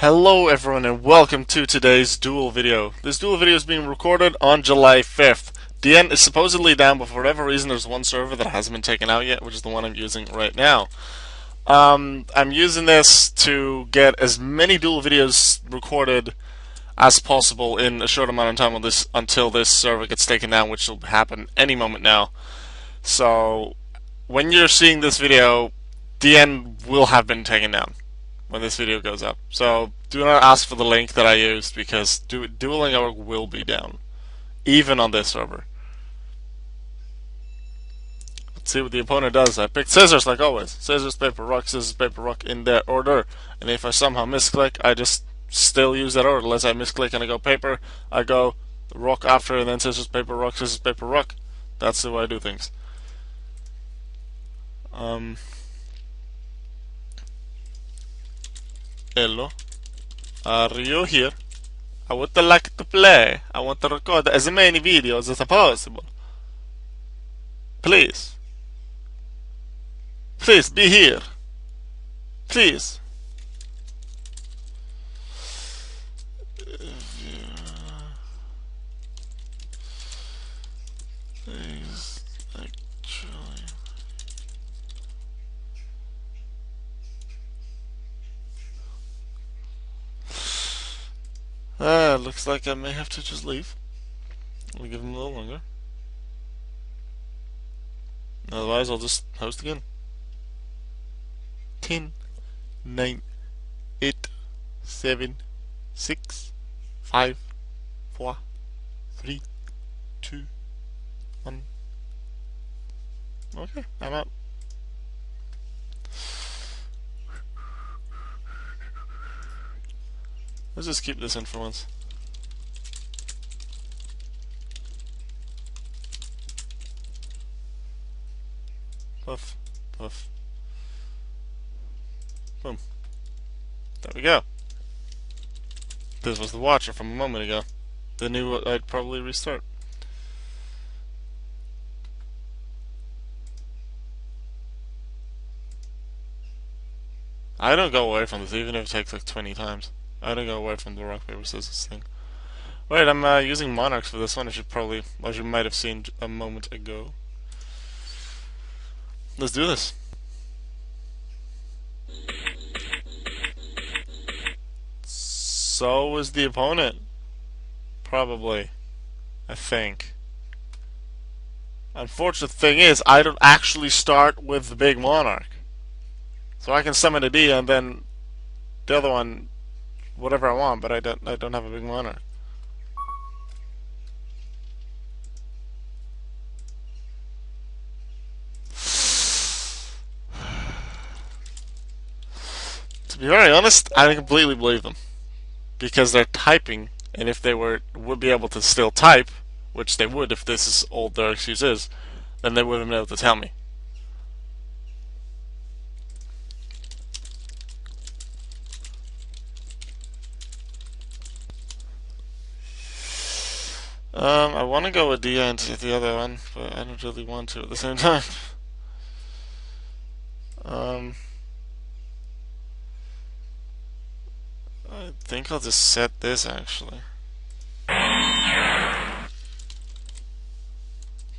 Hello everyone and welcome to today's Duel video. This Duel video is being recorded on July 5th. DN is supposedly down, but for whatever reason there's one server that hasn't been taken out yet, which is the one I'm using right now. I'm using this to get as many Duel videos recorded as possible in a short amount of time until this server gets taken down, which will happen any moment now. So when you're seeing this video, DN will have been taken down when this video goes up. So do not ask for the link that I used because Dueling Network will be down, even on this server. Let's see what the opponent does. I picked scissors like always. Scissors, paper, rock in that order. And if I somehow misclick, I just still use that order. Unless I misclick and I go paper, I go rock after, and then scissors, paper, rock. That's the way I do things. Hello, are you here? I would like to play. I want to record as many videos as possible. Please. Please be here. Please. Please, actually. Looks like I may have to just leave. We'll give him a little longer. Otherwise, I'll just host again. 10, 9, 8, 7, 6, 5, 4, 3, 2, 1. Okay, I'm out. Let's just keep this in for once. Puff, puff. Boom. There we go. This was the watcher from a moment ago. They knew I'd probably restart. I don't go away from this, even if it takes like 20 times. I don't go away from the rock, paper, scissors thing. Wait, I'm using Monarch for this one. As you might have seen a moment ago. Let's do this. So is the opponent. Probably. I think. Unfortunate thing is, I don't actually start with the big Monarch. So I can summon a D and then the other one, whatever I want, but I don't have a big Monarch. To be very honest, I completely believe them. Because they're typing, and if they would be able to still type, which they would if this is all their excuse is, then they would have been able to tell me. I want to go with D and the other one, but I don't really want to at the same time. I think I'll just set this actually.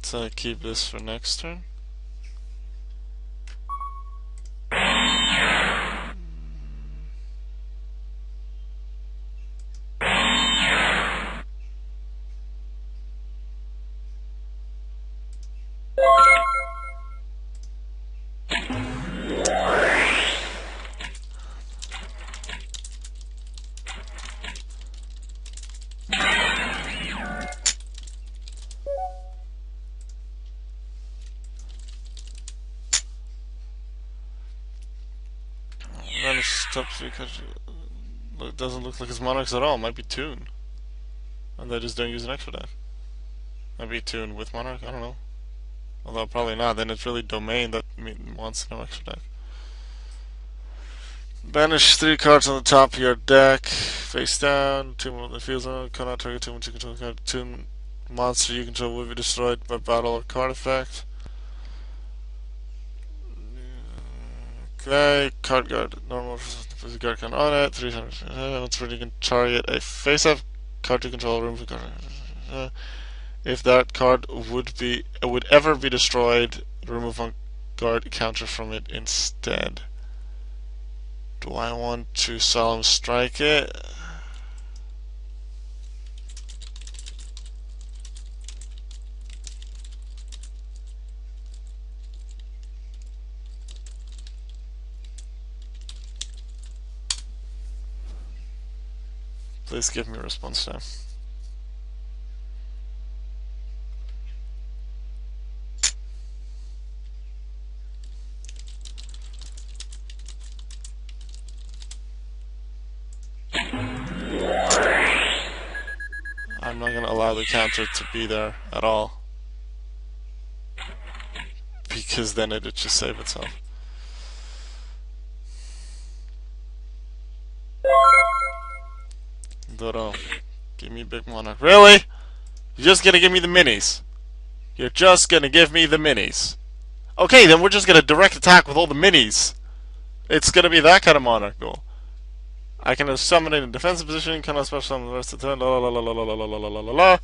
So I keep this for next turn. Then it stops because it doesn't look like his Monarchs at all. It might be Toon. And they just don't use an extra deck. Might be Toon with Monarch, I don't know. Although probably not, then it's really Domain that wants no extra deck. Banish 3 cards on the top of your deck, face down, 2 more on the field zone, cannot target 2 more to control card, 2 monster you control will be destroyed by battle or card effect. Okay, card guard, normal Put the guard count on it. 300. Once ready, you can target a face-up card to control. Room for card. If that card would ever be destroyed, remove one guard counter from it instead. Do I want to Solemn Strike it? Please give me a response time. I'm not going to allow the counter to be there at all, because then it'd just save itself. Dodo, give me big Monarch. Really? You're just gonna give me the minis? You're just gonna give me the minis? Okay, then we're just gonna direct attack with all the minis. It's gonna be that kind of Monarch duel. I can summon it in defensive position, cannot special summon the rest of the turn, la la la la la la la la la la la.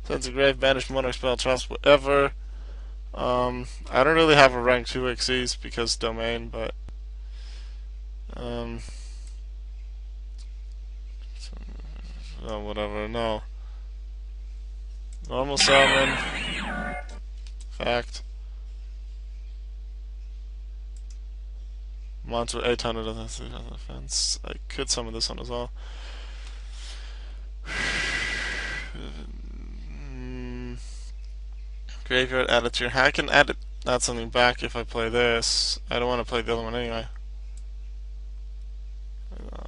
Sense of Grave, banish Monarch spell, traps, whatever. I don't really have a rank 2 XCs because domain, but oh, whatever, no. Normal summon. Fact. Monster 800 defense. I could summon this one as well. Graveyard, add it to your hand. I can add something back if I play this. I don't want to play the other one anyway.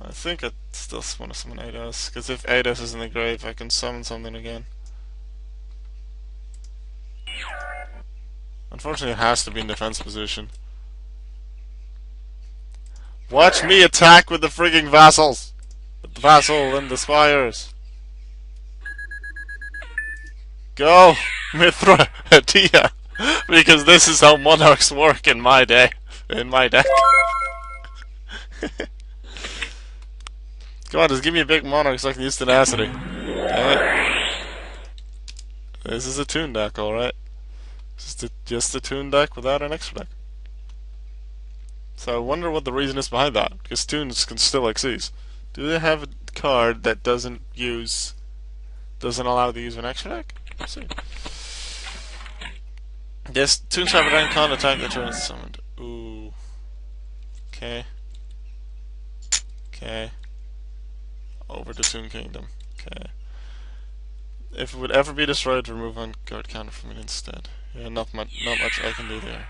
I think I still want to summon Eidos, because if Eidos is in the grave, I can summon something again. Unfortunately, it has to be in defense position. Watch me attack with the frigging vassals! With the vassal and the spires. Go, Mithra Hadia! Because this is how monarchs work in my day. In my deck. Come on, just give me a big monarch so I can use tenacity. Damn it. This is a toon deck, alright. Just a toon deck without an extra deck. So I wonder what the reason is behind that, because toons can still exceed. Do they have a card that doesn't allow the use of an extra deck? Let's see. Yes, toons have a rank can't attack the turn it's summoned. Ooh. Okay. Okay. Over to Toon Kingdom. Okay. If it would ever be destroyed, remove one guard counter from it instead. Yeah, not much I can do there.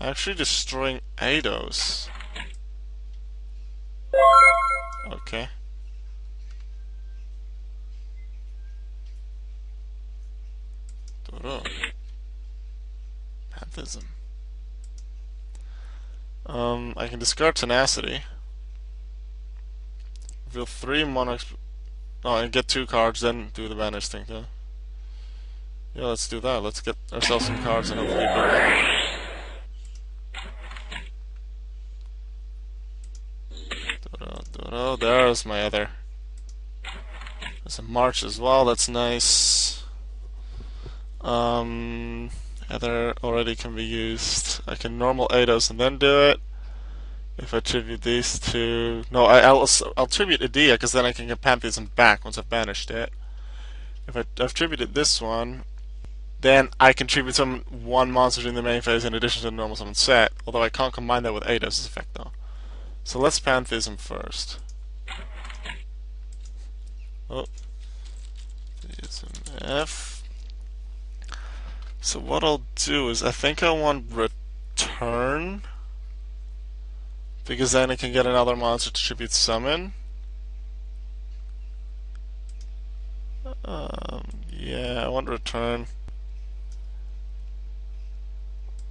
Actually destroying Eidos. Okay. Dodo. Panthism. I can discard Tenacity. Reveal 3 monarchs. Oh, and get 2 cards, then do the banish thing, though. Yeah, let's do that. Let's get ourselves some cards and hopefully beat that. Dodo, there's my other. There's a March as well, that's nice. Other already can be used. I can normal Eidos and then do it. If I tribute these two... No, I'll tribute Adia, because then I can get Pantheism back once I've banished it. If I've tributed this one, then I can tribute summon 1 monster in the main phase in addition to the normal summon set, although I can't combine that with Eidos' effect though. So let's Pantheism first. Oh. It's an F. So what I'll do is, I think I want Return, because then I can get another monster to tribute summon. Yeah, I want Return.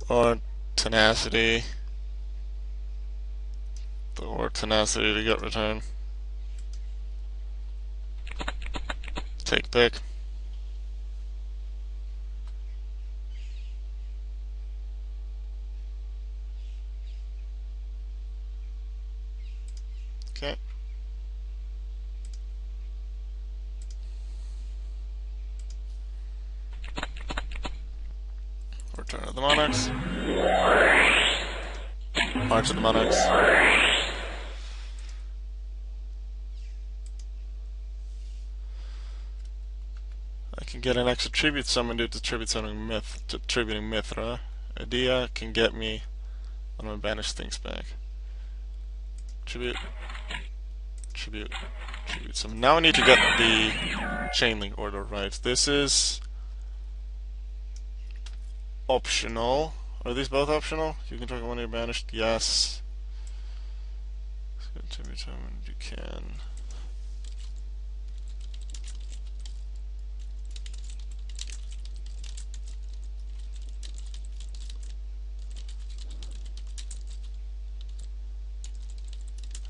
Or Tenacity. Or Tenacity to get Return. Take pick. Okay. Return to the Monarchs. March of the Monarchs. I can get an extra tribute summon due to tribute summoning myth to tributing Mithra. Idea can get me one of my banished things back. Tribute. Tribute. Tribute summon. Now I need to get the chain link order right. This is optional. Are these both optional? You can target one of your banished? Yes. Tribute summon. You can.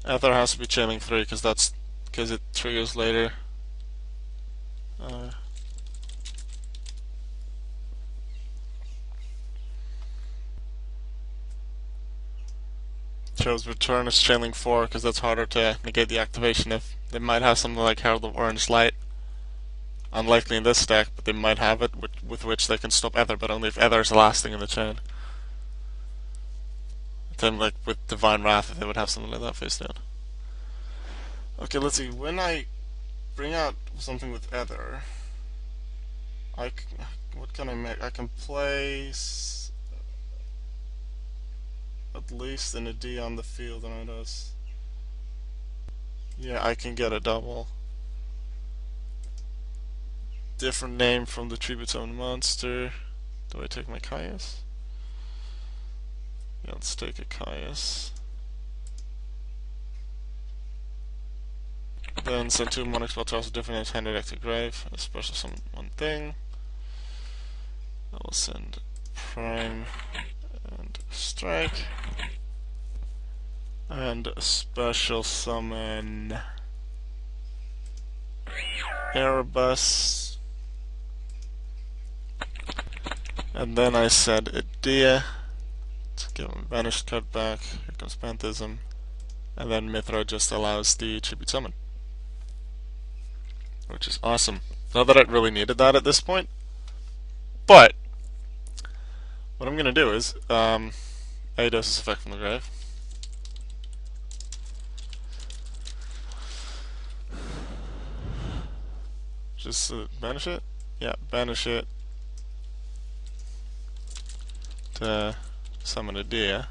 Ether has to be chaining 3 because it triggers later. Chose return is chaining 4 because that's harder to negate the activation. If they might have something like Herald of Orange Light, unlikely in this stack, but they might have it with which they can stop Ether, but only if Ether is the last thing in the chain. Then, like with Divine Wrath, they would have something like that face down. Okay, let's see. When I bring out something with Ether, what can I make? I can place at least an AD on the field, and it does. Yeah, I can get a double. Different name from the tribute zone monster. Do I take my Caius? Yeah, let's take a Caius. Then send 2 Monarch spell toss with different names handed deck to grave. A special summon one thing. I will send Prime and Strike. And a special summon Erebus. And then I said Idea to give him banished card back. Here comes Panthism. And then Mithra just allows the tribute summon. Which is awesome. Not that I really needed that at this point. But what I'm gonna do is Eidos' effect from the grave. Just banish it? Yeah, banish it to summon a deer.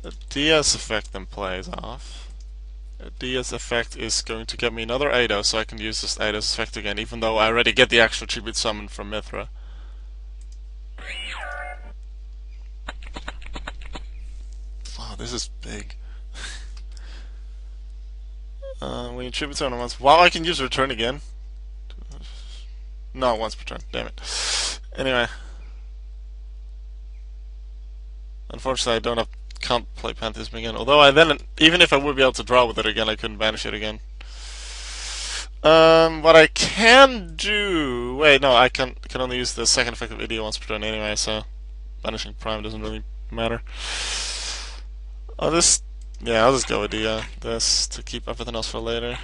A DS effect then plays off. A DS effect is going to get me another Eidos, so I can use this Eidos effect again, even though I already get the actual tribute summon from Mithra. Wow, this is big. When you tribute summon once, wow, I can use return again. No, once per turn. Damn it. Anyway, unfortunately, can't play Panthism again. Although even if I would be able to draw with it again, I couldn't banish it again. What I can do... Wait, no, I can only use the second effect of Idiot once per turn anyway, so banishing Prime doesn't really matter. I'll just go with this to keep everything else for later.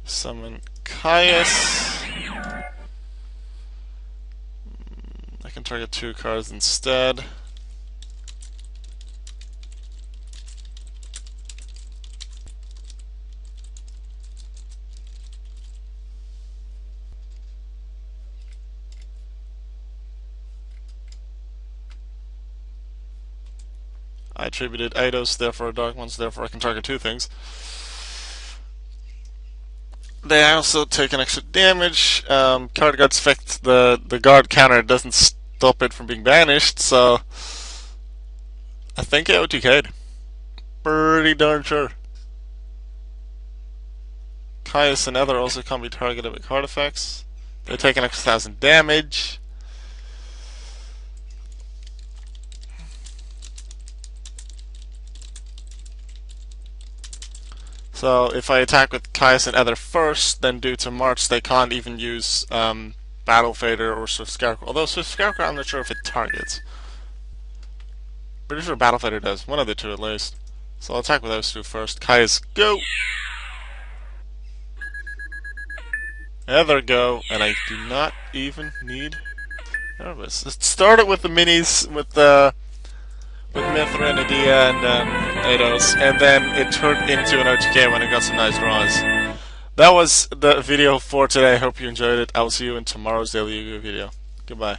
Summon Caius. I can target 2 cards instead. I attributed Eidos, therefore a Dark Ones, therefore I can target 2 things. They also take an extra damage. Card Guard's effect, the guard counter doesn't stop it from being banished, so I think I OTK'd. Pretty darn sure. Caius and Ether also can't be targeted with card effects. They take an extra 1,000 damage. So if I attack with Caius and Ether first, then due to March, they can't even use Battle Fader or Swift Scarecrow. Although Swift Scarecrow, I'm not sure if it targets. Pretty sure Battle Fader does. One of the two at least. So I'll attack with those two first. Caius, go! Ether, go! And I do not even need Nervous. Start it with the minis, with Mithra and Adia and Eidos, and then it turned into an OTK when it got some nice draws. That was the video for today. I hope you enjoyed it. I will see you in tomorrow's daily Yu-Gi-Oh video. Goodbye.